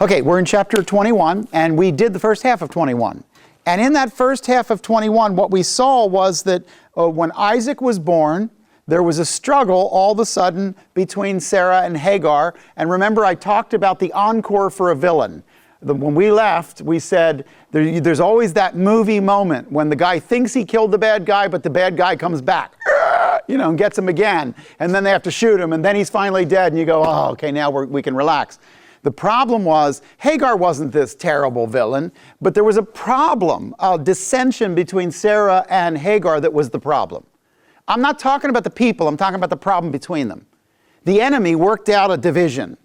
Okay, we're in chapter 21, and we did the first half of 21. And in that first half of 21, what we saw was that when Isaac was born, there was a struggle all of a sudden between Sarah and Hagar. And remember, I talked about the encore for a villain. When we left, we said there's always that movie moment when the guy thinks he killed the bad guy, but the bad guy comes back, and gets him again. And then they have to shoot him, and then he's finally dead, and you go, oh, okay, now we can relax. The problem was, Hagar wasn't this terrible villain, but there was a problem, a dissension between Sarah and Hagar that was the problem. I'm not talking about the people, I'm talking about the problem between them. The enemy worked out a division.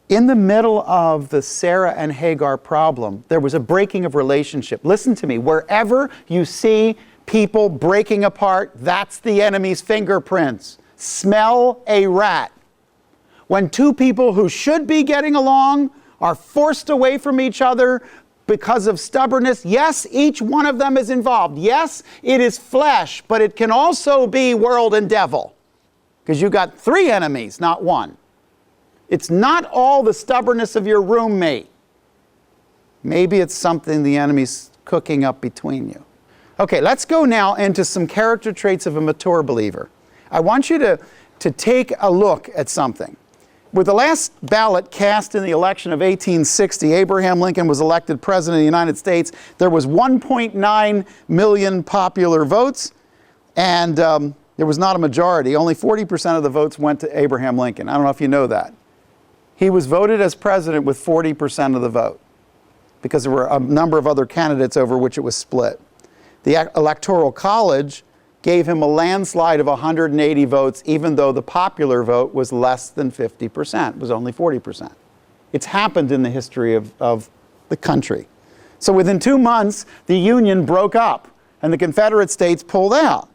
In the middle of the Sarah and Hagar problem, there was a breaking of relationship. Listen to me, wherever you see people breaking apart, that's the enemy's fingerprints. Smell a rat. When two people who should be getting along are forced away from each other because of stubbornness, yes, each one of them is involved. Yes, it is flesh, but it can also be world and devil. Because you've got three enemies, not one. It's not all the stubbornness of your roommate. Maybe it's something the enemy's cooking up between you. Okay, let's go now into some character traits of a mature believer. I want you to take a look at something. With the last ballot cast in the election of 1860, Abraham Lincoln was elected President of the United States. There was 1.9 million popular votes, and there was not a majority. Only 40% of the votes went to Abraham Lincoln. I don't know if you know that. He was voted as president with 40% of the vote, because there were a number of other candidates over which it was split. The Electoral College gave him a landslide of 180 votes, even though the popular vote was less than 50%. It was only 40%. It's happened in the history of the country. So within 2 months, the Union broke up, and the Confederate States pulled out,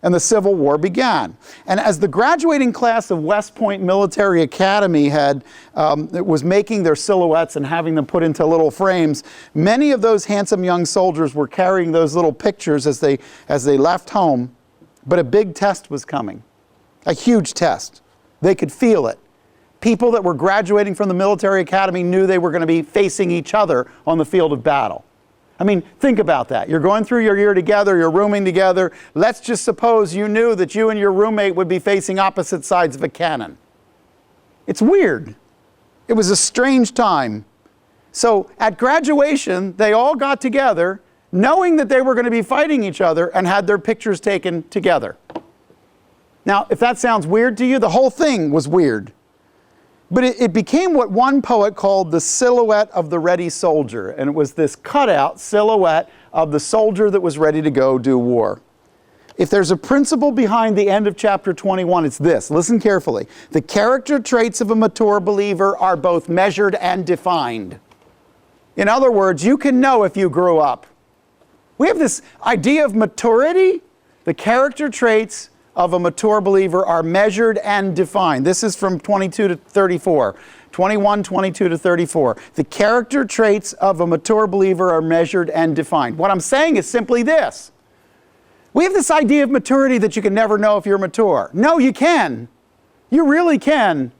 and the Civil War began. And as the graduating class of West Point Military Academy was making their silhouettes and having them put into little frames, many of those handsome young soldiers were carrying those little pictures as they left home. But a big test was coming, a huge test. They could feel it. People that were graduating from the military academy knew they were going to be facing each other on the field of battle. I mean, think about that. You're going through your year together, you're rooming together. Let's just suppose you knew that you and your roommate would be facing opposite sides of a cannon. It's weird. It was a strange time. So at graduation, they all got together, knowing that they were going to be fighting each other, and had their pictures taken together. Now, if that sounds weird to you, the whole thing was weird. But it became what one poet called the silhouette of the ready soldier. And it was this cutout silhouette of the soldier that was ready to go do war. If there's a principle behind the end of chapter 21, it's this. Listen carefully. The character traits of a mature believer are both measured and defined. In other words, you can know if you grew up. We have this idea of maturity. The character traits of a mature believer are measured and defined. This is from 22 to 34. 21, 22 to 34. The character traits of a mature believer are measured and defined. What I'm saying is simply this. We have this idea of maturity that you can never know if you're mature. No, you can. You really can.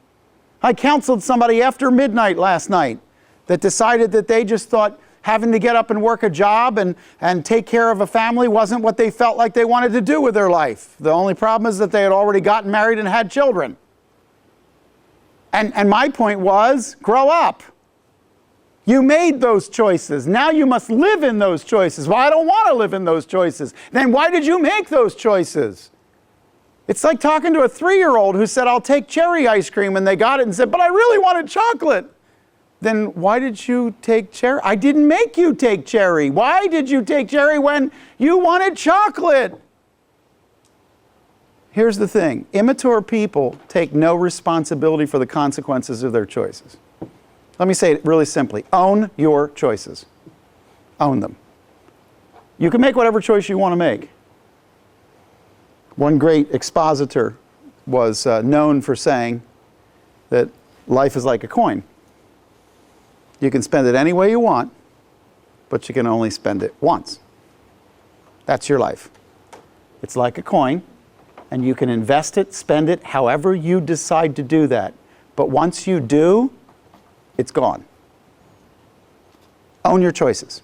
I counseled somebody after midnight last night that decided that they just thought having to get up and work a job and take care of a family wasn't what they felt like they wanted to do with their life. The only problem is that they had already gotten married and had children. And my point was, grow up. You made those choices. Now you must live in those choices. Well, I don't want to live in those choices. Then why did you make those choices? It's like talking to a 3-year-old who said, I'll take cherry ice cream, and they got it and said, but I really wanted chocolate. Then why did you take cherry? I didn't make you take cherry. Why did you take cherry when you wanted chocolate? Here's the thing. Immature people take no responsibility for the consequences of their choices. Let me say it really simply. Own your choices. Own them. You can make whatever choice you want to make. One great expositor was known for saying that life is like a coin. You can spend it any way you want, but you can only spend it once. That's your life. It's like a coin, and you can invest it, spend it, however you decide to do that. But once you do, it's gone. Own your choices.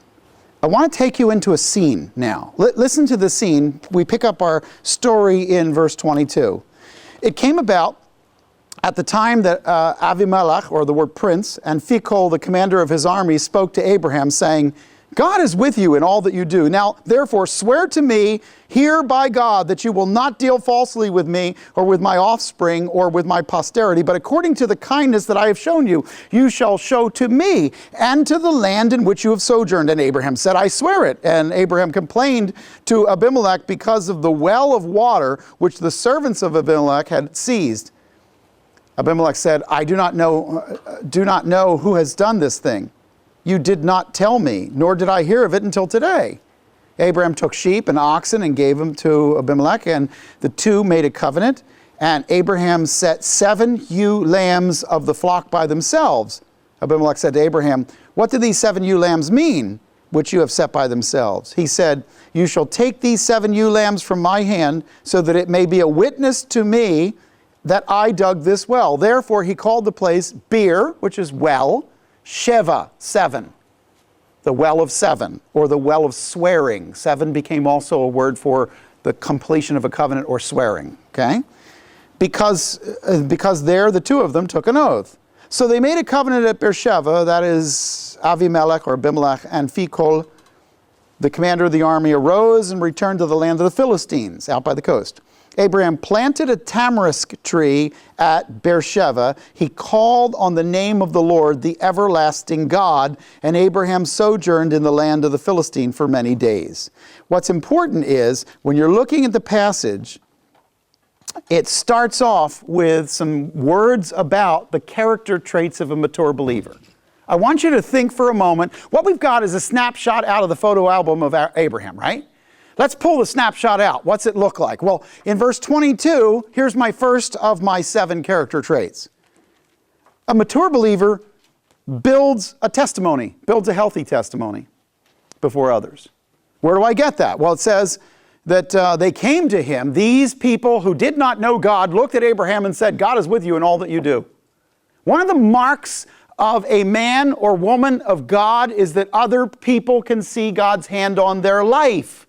I want to take you into a scene now. Listen to the scene. We pick up our story in verse 22. It came about at the time that Avimelech, or the word prince, and Phicol, the commander of his army, spoke to Abraham, saying, God is with you in all that you do. Now, therefore, swear to me here by God that you will not deal falsely with me or with my offspring or with my posterity, but according to the kindness that I have shown you, you shall show to me and to the land in which you have sojourned. And Abraham said, I swear it. And Abraham complained to Abimelech because of the well of water which the servants of Abimelech had seized. Abimelech said, I do not know who has done this thing. You did not tell me, nor did I hear of it until today. Abraham took sheep and oxen and gave them to Abimelech, and the two made a covenant. And Abraham set 7 ewe lambs of the flock by themselves. Abimelech said to Abraham, what do these 7 ewe lambs mean, which you have set by themselves? He said, you shall take these 7 ewe lambs from my hand, so that it may be a witness to me that I dug this well. Therefore he called the place Beer, which is well, Sheva, 7, the well of 7, or the well of swearing. 7 became also a word for the completion of a covenant or swearing, okay? Because there the two of them took an oath. So they made a covenant at Beersheba, that is Avimelech or Abimelech, and Phicol, the commander of the army, arose and returned to the land of the Philistines, out by the coast. Abraham planted a tamarisk tree at Beersheba. He called on the name of the Lord, the everlasting God, and Abraham sojourned in the land of the Philistine for many days. What's important is, when you're looking at the passage, it starts off with some words about the character traits of a mature believer. I want you to think for a moment. What we've got is a snapshot out of the photo album of Abraham, right? Let's pull the snapshot out. What's it look like? Well, in verse 22, here's my first of my 7 character traits. A mature believer builds a testimony, builds a healthy testimony before others. Where do I get that? Well, it says that they came to him, these people who did not know God, looked at Abraham and said, God is with you in all that you do. One of the marks of a man or woman of God is that other people can see God's hand on their life.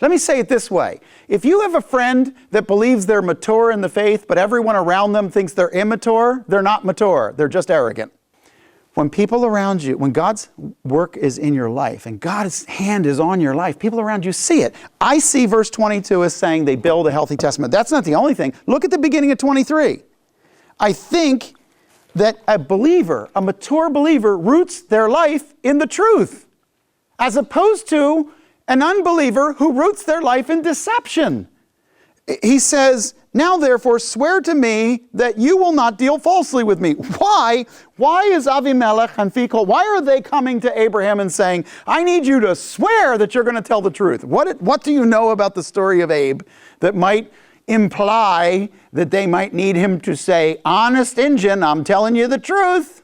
Let me say it this way. If you have a friend that believes they're mature in the faith, but everyone around them thinks they're immature, they're not mature. They're just arrogant. When people around you, when God's work is in your life and God's hand is on your life, people around you see it. I see verse 22 as saying they build a healthy testament. That's not the only thing. Look at the beginning of 23. I think that a believer, a mature believer, roots their life in the truth, as opposed to an unbeliever who roots their life in deception. He says, now therefore swear to me that you will not deal falsely with me. Why? Why is Avimelech and Phicol, why are they coming to Abraham and saying, I need you to swear that you're going to tell the truth? What do you know about the story of Abe that might imply that they might need him to say, honest Injun, I'm telling you the truth?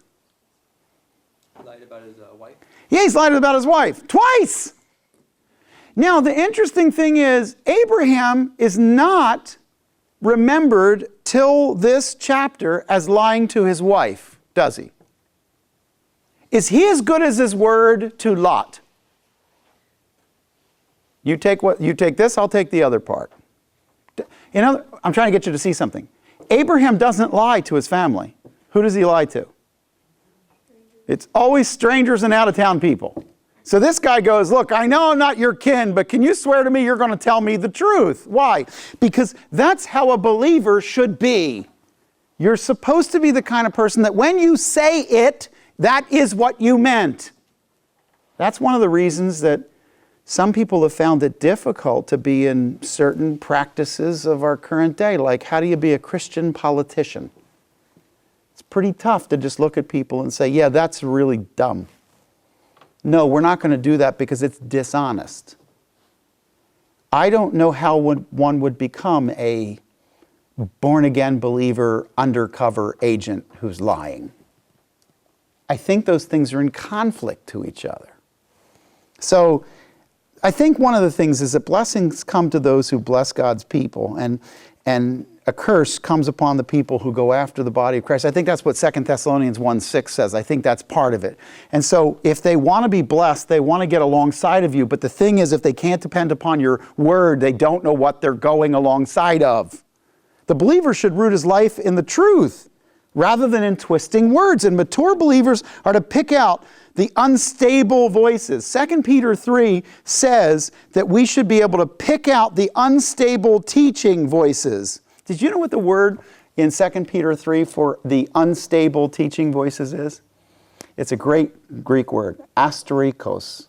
Lied about his wife? Yeah, he's lied about his wife. Twice! Now, the interesting thing is, Abraham is not remembered till this chapter as lying to his wife, does he? Is he as good as his word to Lot? You take this, I'll take the other part. I'm trying to get you to see something. Abraham doesn't lie to his family. Who does he lie to? It's always strangers and out-of-town people. So this guy goes, look, I know I'm not your kin, but can you swear to me you're going to tell me the truth? Why? Because that's how a believer should be. You're supposed to be the kind of person that when you say it, that is what you meant. That's one of the reasons that some people have found it difficult to be in certain practices of our current day, like how do you be a Christian politician? It's pretty tough to just look at people and say, yeah, that's really dumb. No, we're not going to do that because it's dishonest. I don't know how one would become a born-again believer, undercover agent who's lying. I think those things are in conflict to each other. So I think one of the things is that blessings come to those who bless God's people. And a curse comes upon the people who go after the body of Christ. I think that's what 2 Thessalonians 1:6 says. I think that's part of it. And so if they want to be blessed, they want to get alongside of you. But the thing is, if they can't depend upon your word, they don't know what they're going alongside of. The believer should root his life in the truth rather than in twisting words. And mature believers are to pick out the unstable voices. 2 Peter 3 says that we should be able to pick out the unstable teaching voices. Did you know what the word in 2 Peter 3 for the unstable teaching voices is? It's a great Greek word, asterikos.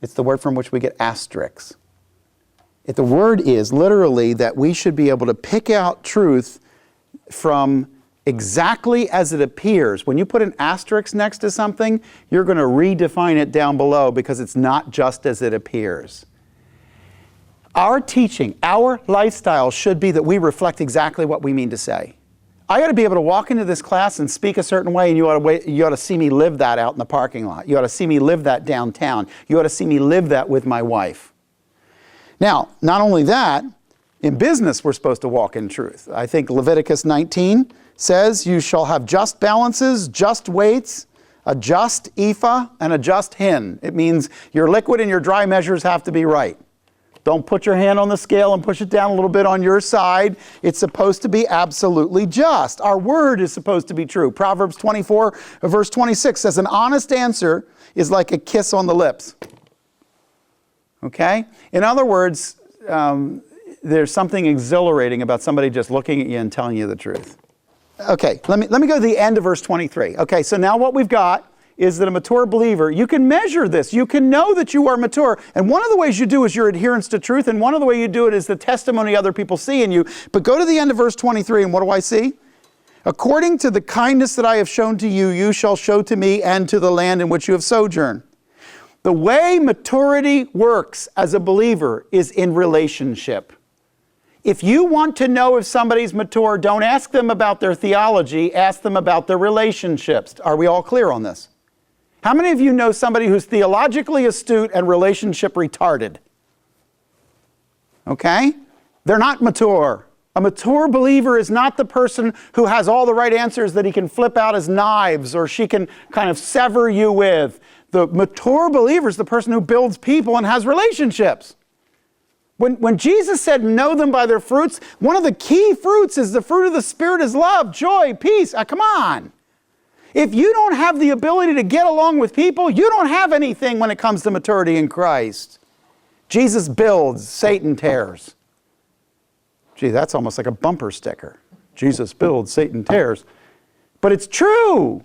It's the word from which we get asterisks. The word is literally that we should be able to pick out truth from exactly as it appears. When you put an asterisk next to something, you're going to redefine it down below because it's not just as it appears. Our teaching, our lifestyle should be that we reflect exactly what we mean to say. I ought to be able to walk into this class and speak a certain way, and you ought to see me live that out in the parking lot. You ought to see me live that downtown. You ought to see me live that with my wife. Now, not only that, in business we're supposed to walk in truth. I think Leviticus 19 says you shall have just balances, just weights, a just ephah, and a just hin. It means your liquid and your dry measures have to be right. Don't put your hand on the scale and push it down a little bit on your side. It's supposed to be absolutely just. Our word is supposed to be true. Proverbs 24, verse 26 says, an honest answer is like a kiss on the lips. Okay? In other words, there's something exhilarating about somebody just looking at you and telling you the truth. Okay, let me go to the end of verse 23. Okay, so now what we've got is that a mature believer, you can measure this. You can know that you are mature. And one of the ways you do is your adherence to truth, and one of the ways you do it is the testimony other people see in you. But go to the end of verse 23, and what do I see? According to the kindness that I have shown to you, you shall show to me and to the land in which you have sojourned. The way maturity works as a believer is in relationship. If you want to know if somebody's mature, don't ask them about their theology, ask them about their relationships. Are we all clear on this? How many of you know somebody who's theologically astute and relationship retarded? Okay? They're not mature. A mature believer is not the person who has all the right answers that he can flip out as knives or she can kind of sever you with. The mature believer is the person who builds people and has relationships. When Jesus said, know them by their fruits, one of the key fruits is the fruit of the Spirit is love, joy, peace. Come on. If you don't have the ability to get along with people, you don't have anything when it comes to maturity in Christ. Jesus builds, Satan tears. Gee, that's almost like a bumper sticker. Jesus builds, Satan tears. But it's true.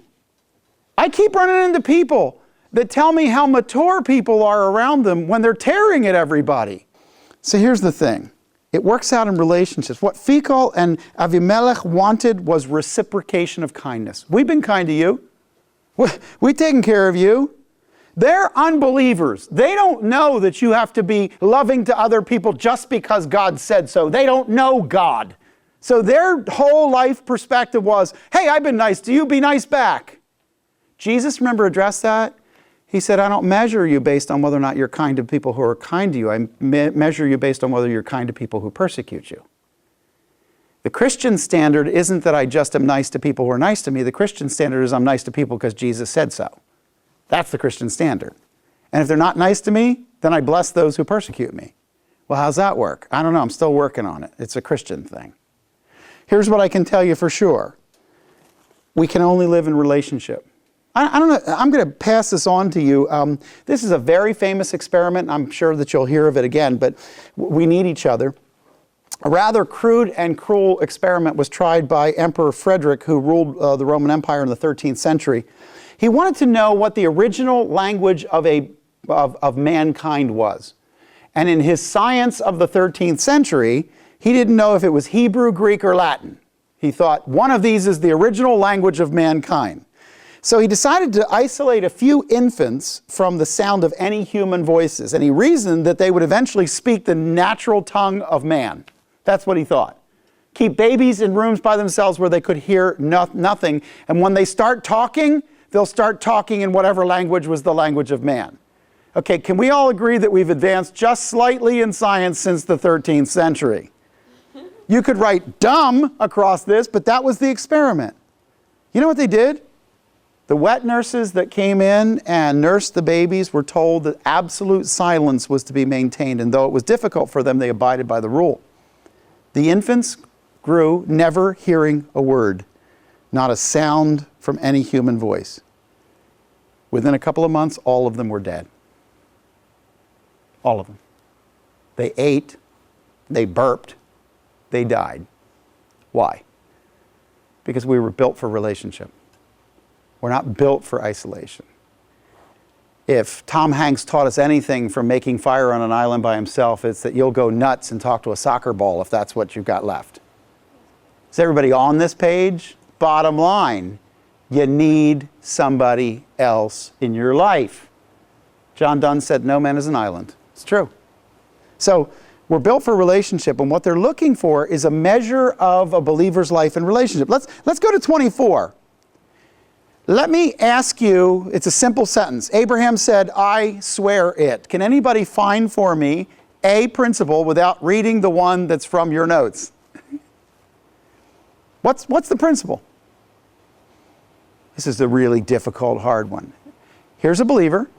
I keep running into people that tell me how mature people are around them when they're tearing at everybody. So here's the thing. It works out in relationships. What Phicol and Avimelech wanted was reciprocation of kindness. We've been kind to you. We've taken care of you. They're unbelievers. They don't know that you have to be loving to other people just because God said so. They don't know God. So their whole life perspective was, hey, I've been nice to you, be nice back. Jesus, remember, addressed that? He said, I don't measure you based on whether or not you're kind to people who are kind to you. I measure you based on whether you're kind to people who persecute you. The Christian standard isn't that I just am nice to people who are nice to me. The Christian standard is I'm nice to people because Jesus said so. That's the Christian standard. And if they're not nice to me, then I bless those who persecute me. Well, how's that work? I don't know. I'm still working on it. It's a Christian thing. Here's what I can tell you for sure. We can only live in relationship. I don't know, I'm going to pass this on to you. This is a very famous experiment. I'm sure that you'll hear of it again, but we need each other. A rather crude and cruel experiment was tried by Emperor Frederick, who ruled the Roman Empire in the 13th century. He wanted to know what the original language of mankind was. And in his science of the 13th century, he didn't know if it was Hebrew, Greek, or Latin. He thought one of these is the original language of mankind. So he decided to isolate a few infants from the sound of any human voices, and he reasoned that they would eventually speak the natural tongue of man. That's what he thought. Keep babies in rooms by themselves where they could hear nothing, and when they start talking, they'll start talking in whatever language was the language of man. Okay, can we all agree that we've advanced just slightly in science since the 13th century? You could write dumb across this, but that was the experiment. You know what they did? The wet nurses that came in and nursed the babies were told that absolute silence was to be maintained, and though it was difficult for them, they abided by the rule. The infants grew never hearing a word, not a sound from any human voice. Within a couple of months, all of them were dead. All of them. They ate, they burped, they died. Why? Because we were built for relationship. We're not built for isolation. If Tom Hanks taught us anything from making fire on an island by himself, it's that you'll go nuts and talk to a soccer ball if that's what you've got left. Is everybody on this page? Bottom line, you need somebody else in your life. John Donne said, no man is an island. It's true. So we're built for relationship, and what they're looking for is a measure of a believer's life in relationship. Let's go to 24. Let me ask you, it's a simple sentence. Abraham said, I swear it. Can anybody find for me a principle without reading the one that's from your notes? What's the principle? This is a really difficult, hard one. Here's a believer,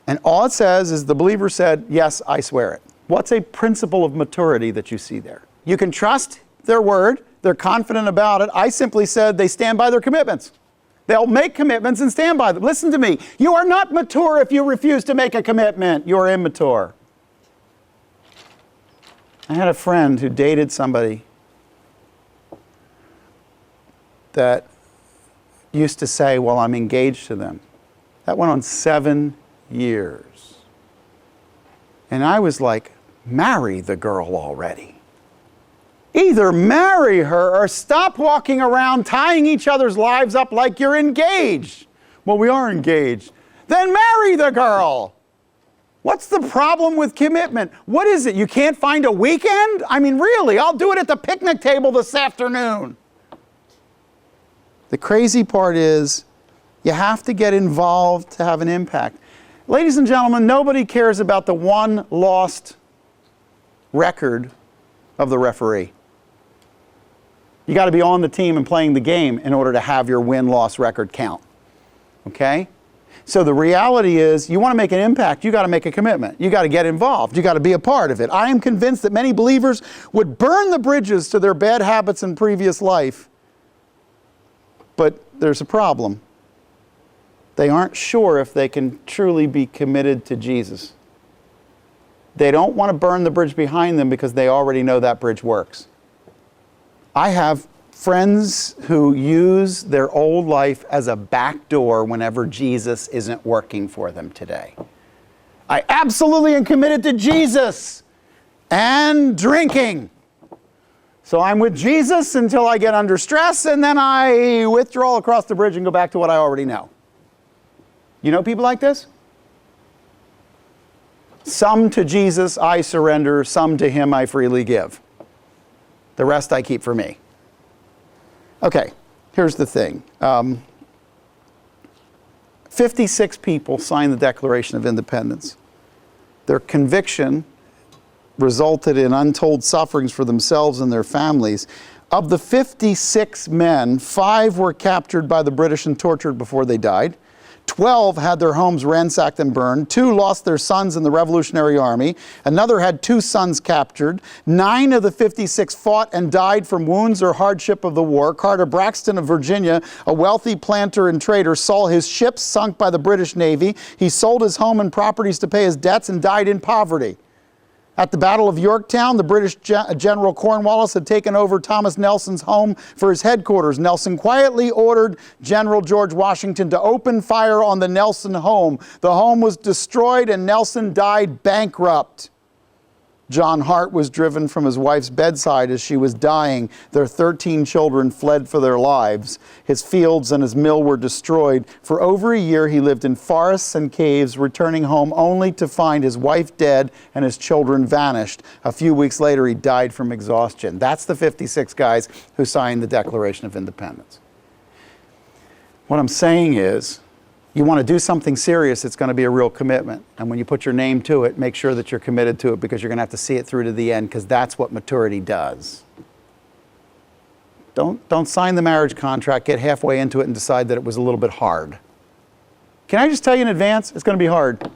and all it says is the believer said, yes, I swear it. What's a principle of maturity that you see there? You can trust their word. They're confident about it. I simply said they stand by their commitments. They'll make commitments and stand by them. Listen to me. You are not mature if you refuse to make a commitment. You are immature. I had a friend who dated somebody that used to say, well, I'm engaged to them. That went on 7 years. And I was like, marry the girl already. Either marry her or stop walking around tying each other's lives up like you're engaged. Well, we are engaged. Then marry the girl. What's the problem with commitment? What is it? You can't find a weekend? I mean, really, I'll do it at the picnic table this afternoon. The crazy part is you have to get involved to have an impact. Ladies and gentlemen, nobody cares about the one lost record of the referee. You got to be on the team and playing the game in order to have your win-loss record count. Okay? So the reality is, you want to make an impact, you got to make a commitment. You got to get involved. You got to be a part of it. I am convinced that many believers would burn the bridges to their bad habits in previous life. But there's a problem. They aren't sure if they can truly be committed to Jesus. They don't want to burn the bridge behind them because they already know that bridge works. I have friends who use their old life as a back door whenever Jesus isn't working for them today. I absolutely am committed to Jesus and drinking. So I'm with Jesus until I get under stress, and then I withdraw across the bridge and go back to what I already know. You know people like this? Some to Jesus I surrender, some to him I freely give. The rest I keep for me. Okay, here's the thing. 56 people signed the Declaration of Independence. Their conviction resulted in untold sufferings for themselves and their families. Of the 56 men, 5 were captured by the British and tortured before they died. 12 had their homes ransacked and burned. 2 lost their sons in the Revolutionary Army. Another had 2 sons captured. 9 of the 56 fought and died from wounds or hardship of the war. Carter Braxton of Virginia, a wealthy planter and trader, saw his ships sunk by the British Navy. He sold his home and properties to pay his debts and died in poverty. At the Battle of Yorktown, the British General Cornwallis had taken over Thomas Nelson's home for his headquarters. Nelson quietly ordered General George Washington to open fire on the Nelson home. The home was destroyed and Nelson died bankrupt. John Hart was driven from his wife's bedside as she was dying. Their 13 children fled for their lives. His fields and his mill were destroyed. For over a year, he lived in forests and caves, returning home only to find his wife dead and his children vanished. A few weeks later, he died from exhaustion. That's the 56 guys who signed the Declaration of Independence. What I'm saying is, you want to do something serious, it's going to be a real commitment. And when you put your name to it, make sure that you're committed to it because you're going to have to see it through to the end because that's what maturity does. Don't sign the marriage contract, get halfway into it and decide that it was a little bit hard. Can I just tell you in advance, it's going to be hard.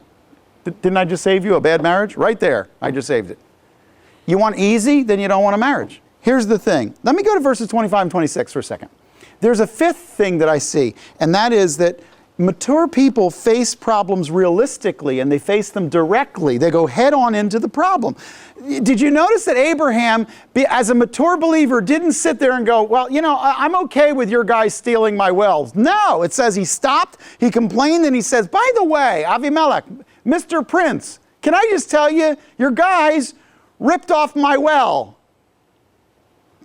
Didn't I just save you a bad marriage? Right there, I just saved it. You want easy, then you don't want a marriage. Here's the thing. Let me go to verses 25 and 26 for a second. There's a fifth thing that I see, and that is that mature people face problems realistically, and they face them directly. They go head on into the problem. Did you notice that Abraham, as a mature believer, didn't sit there and go, well, you know, I'm okay with your guys stealing my wells? No, it says he stopped, he complained, and he says, by the way, Avimelech, Mr. Prince, can I just tell you, your guys ripped off my well.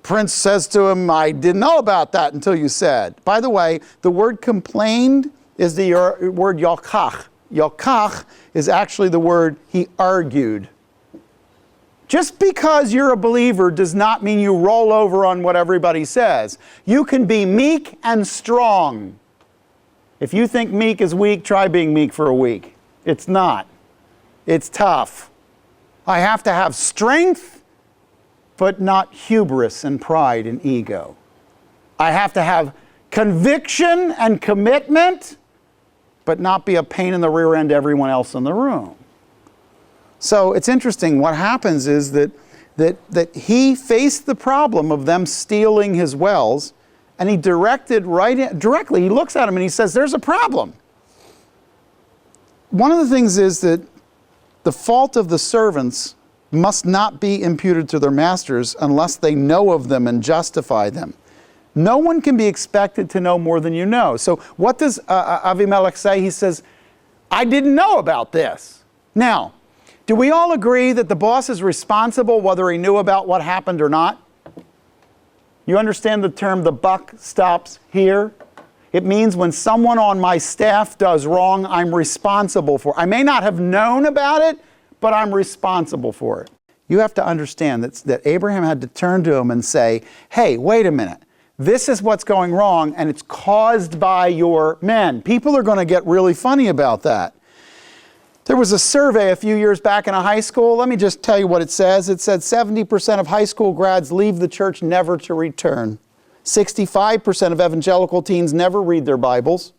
Prince says to him, I didn't know about that until you said. By the way, the word complained is the word yalkach. Yalkach is actually the word he argued. Just because you're a believer does not mean you roll over on what everybody says. You can be meek and strong. If you think meek is weak, try being meek for a week. It's not. It's tough. I have to have strength, but not hubris and pride and ego. I have to have conviction and commitment, but not be a pain in the rear end to everyone else in the room. So it's interesting. What happens is that he faced the problem of them stealing his wells, and he directly, he looks at him and he says, there's a problem. One of the things is that the fault of the servants must not be imputed to their masters unless they know of them and justify them. No one can be expected to know more than you know. So what does Avimelech say? He says, I didn't know about this. Now, do we all agree that the boss is responsible whether he knew about what happened or not? You understand the term, the buck stops here? It means when someone on my staff does wrong, I'm responsible for it. I may not have known about it, but I'm responsible for it. You have to understand that Abraham had to turn to him and say, hey, wait a minute. This is what's going wrong, and it's caused by your men. People are going to get really funny about that. There was a survey a few years back in a high school. Let me just tell you what it says. It said 70% of high school grads leave the church never to return. 65% of evangelical teens never read their Bibles.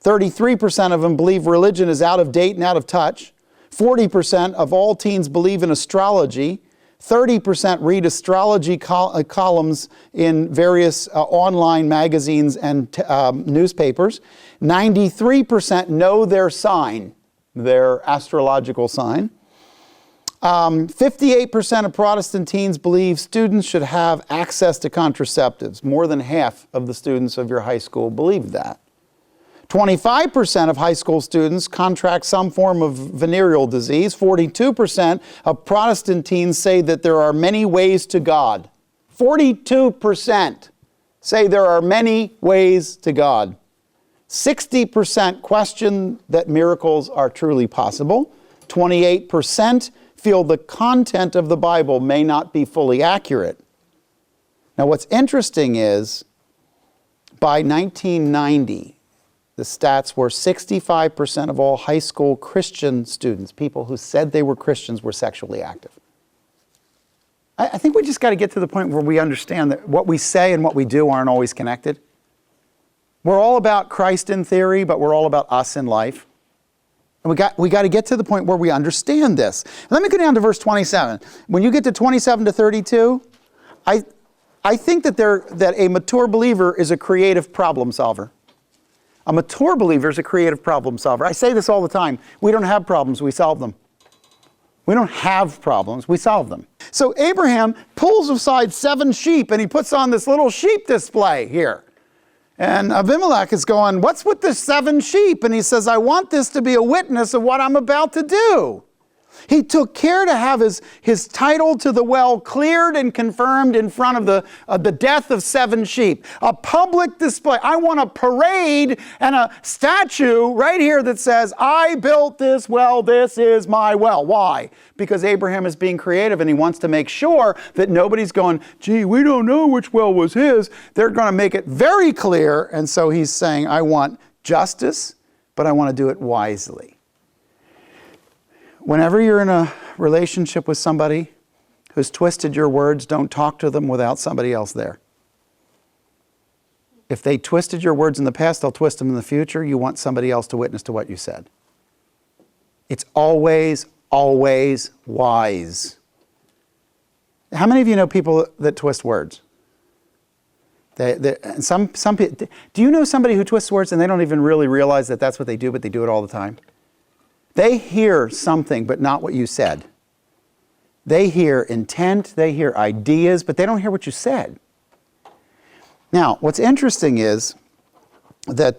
33% of them believe religion is out of date and out of touch. 40% of all teens believe in astrology. 30% read astrology columns in various online magazines and newspapers. 93% know their sign, their astrological sign. 58% of Protestant teens believe students should have access to contraceptives. More than half of the students of your high school believe that. 25% of high school students contract some form of venereal disease. 42% of Protestant teens say that there are many ways to God. 42% say there are many ways to God. 60% question that miracles are truly possible. 28% feel the content of the Bible may not be fully accurate. Now, what's interesting is, by 1990, the stats were 65% of all high school Christian students, people who said they were Christians, were sexually active. I think we just got to get to the point where we understand that what we say and what we do aren't always connected. We're all about Christ in theory, but we're all about us in life. And we got to get to the point where we understand this. Let me go down to verse 27. When you get to 27 to 32, I think that a mature believer is a creative problem solver. A mature believer is a creative problem solver. I say this all the time. We don't have problems, we solve them. We don't have problems, we solve them. So Abraham pulls aside 7 sheep and he puts on this little sheep display here. And Abimelech is going, what's with the 7 sheep? And he says, I want this to be a witness of what I'm about to do. He took care to have his title to the well cleared and confirmed in front of the death of 7 sheep. A public display. I want a parade and a statue right here that says, I built this well, this is my well. Why? Because Abraham is being creative and he wants to make sure that nobody's going, gee, we don't know which well was his. They're going to make it very clear. And so he's saying, I want justice, but I want to do it wisely. Whenever you're in a relationship with somebody who's twisted your words, don't talk to them without somebody else there. if they twisted your words in the past, they'll twist them in the future. You want somebody else to witness to what you said. It's always, always wise. How many of you know people that twist words? Some people, do you know somebody who twists words and they don't even really realize that that's what they do, but they do it all the time? They hear something, but not what you said. They hear intent, they hear ideas, but they don't hear what you said. Now, what's interesting is that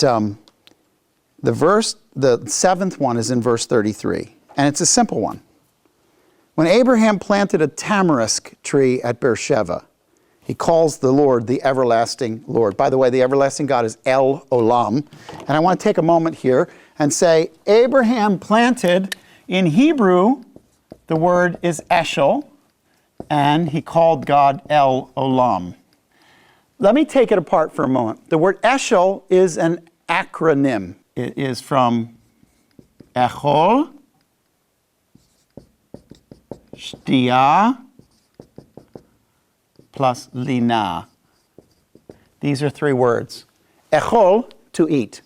the seventh one is in verse 33, and it's a simple one. When Abraham planted a tamarisk tree at Beersheba, he calls the Lord the everlasting Lord. By the way, the everlasting God is El Olam. And I want to take a moment here and say, Abraham planted, in Hebrew, the word is Eshel, and he called God El Olam. Let me take it apart for a moment. The word Eshel is an acronym. It is from Echol, Shtia, plus Lina. These are three words. Echol, to eat.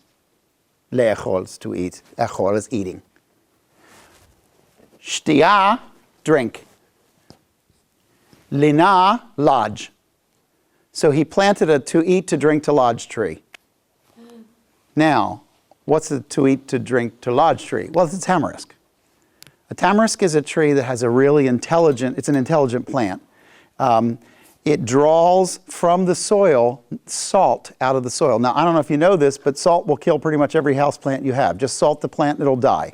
Le'echol is to eat. Echol is eating. Shtia, drink. Lina, lodge. So he planted a to eat, to drink, to lodge tree. Now, what's a to eat, to drink, to lodge tree? Well, it's a tamarisk. A tamarisk is a tree that has a really intelligent, it's an intelligent plant. It draws from the soil salt out of the soil. Now, I don't know if you know this, but salt will kill pretty much every house plant you have. Just salt the plant and it'll die.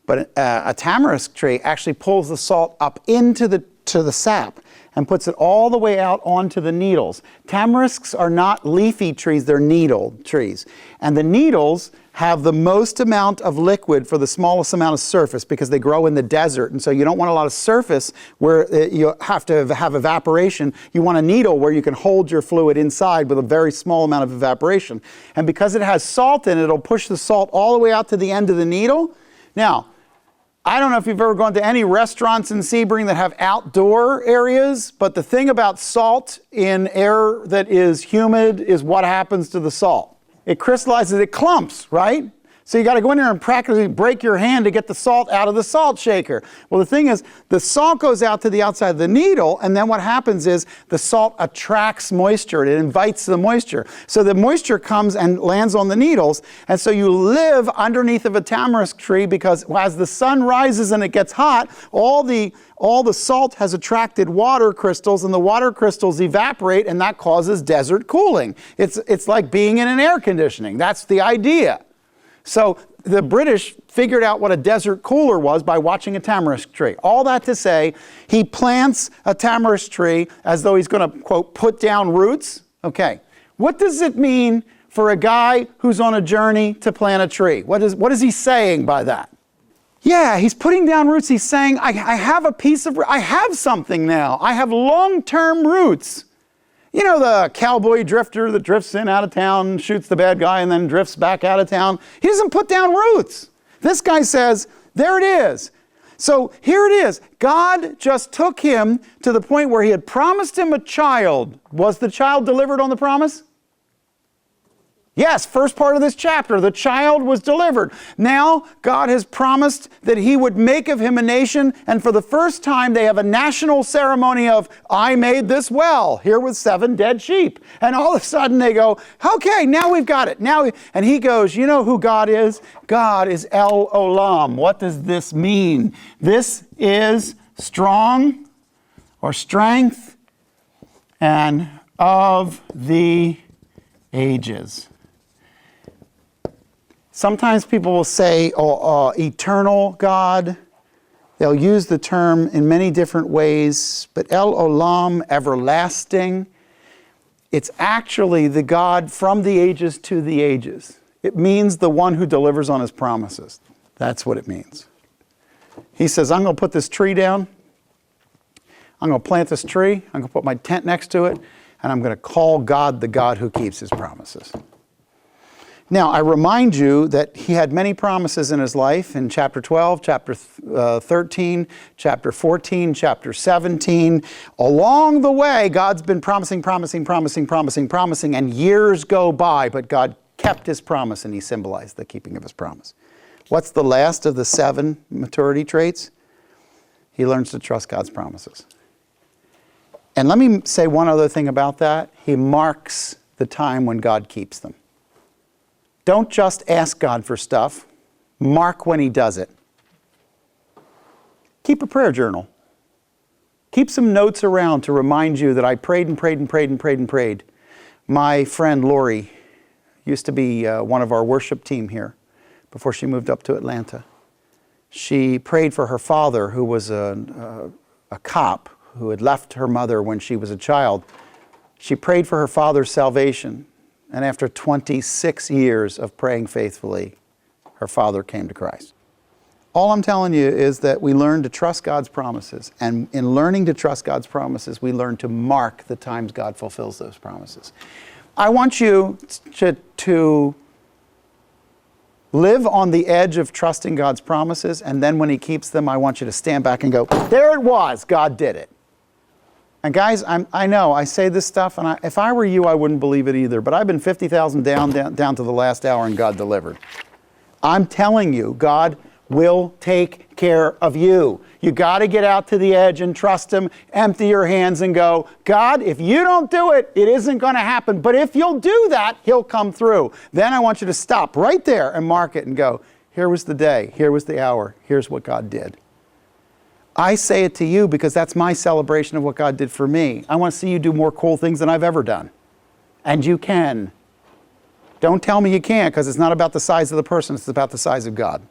But a tamarisk tree actually pulls the salt up into the sap and puts it all the way out onto the needles. Tamarisks are not leafy trees, they're needle trees. And the needles have the most amount of liquid for the smallest amount of surface because they grow in the desert. And so you don't want a lot of surface where you have to have evaporation. You want a needle where you can hold your fluid inside with a very small amount of evaporation. And because it has salt in it, it'll push the salt all the way out to the end of the needle. Now, I don't know if you've ever gone to any restaurants in Sebring that have outdoor areas, but the thing about salt in air that is humid is what happens to the salt. It crystallizes, it clumps, right? So you got to go in there and practically break your hand to get the salt out of the salt shaker. Well, the thing is, the salt goes out to the outside of the needle, and then what happens is the salt attracts moisture. It invites the moisture. So the moisture comes and lands on the needles, and so you live underneath of a tamarisk tree because as the sun rises and it gets hot, all the salt has attracted water crystals, and the water crystals evaporate, and that causes desert cooling. It's like being in an air conditioning. That's the idea. So the British figured out what a desert cooler was by watching a tamarisk tree. All that to say, he plants a tamarisk tree as though he's going to, quote, put down roots. Okay, what does it mean for a guy who's on a journey to plant a tree? What is he saying by that? Yeah, he's putting down roots. He's saying, I have something now. I have long-term roots. You know the cowboy drifter that drifts in out of town, shoots the bad guy, and then drifts back out of town? He doesn't put down roots. This guy says, there it is. So here it is. God just took him to the point where he had promised him a child. Was the child delivered on the promise? Yes, first part of this chapter, the child was delivered. Now, God has promised that he would make of him a nation, and for the first time they have a national ceremony of, I made this well, here with 7 dead sheep. And all of a sudden they go, okay, now we've got it. And he goes, you know who God is? God is El Olam. What does this mean? This is strong, or strength, and of the ages. Sometimes people will say, eternal God. They'll use the term in many different ways, but El Olam, everlasting, it's actually the God from the ages to the ages. It means the one who delivers on his promises. That's what it means. He says, I'm going to put this tree down. I'm going to plant this tree. I'm going to put my tent next to it. And I'm going to call God the God who keeps his promises. Now, I remind you that he had many promises in his life in chapter 12, chapter 13, chapter 14, chapter 17. Along the way, God's been promising, and years go by, but God kept his promise, and he symbolized the keeping of his promise. What's the last of the 7 maturity traits? He learns to trust God's promises. And let me say one other thing about that. He marks the time when God keeps them. Don't just ask God for stuff. Mark when he does it. Keep a prayer journal. Keep some notes around to remind you that I prayed and prayed and prayed and prayed and prayed. My friend Lori used to be one of our worship team here before she moved up to Atlanta. She prayed for her father, who was a cop who had left her mother when she was a child. She prayed for her father's salvation. And after 26 years of praying faithfully, her father came to Christ. All I'm telling you is that we learn to trust God's promises. And in learning to trust God's promises, we learn to mark the times God fulfills those promises. I want you to live on the edge of trusting God's promises. And then when he keeps them, I want you to stand back and go, there it was, God did it. And guys, I know, I say this stuff, and if I were you, I wouldn't believe it either. But I've been 50,000 down to the last hour, and God delivered. I'm telling you, God will take care of you. You got to get out to the edge and trust him, empty your hands and go, God, if you don't do it, it isn't going to happen. But if you'll do that, he'll come through. Then I want you to stop right there and mark it and go, here was the day, here was the hour, here's what God did. I say it to you because that's my celebration of what God did for me. I want to see you do more cool things than I've ever done. And you can. Don't tell me you can't, because it's not about the size of the person, it's about the size of God.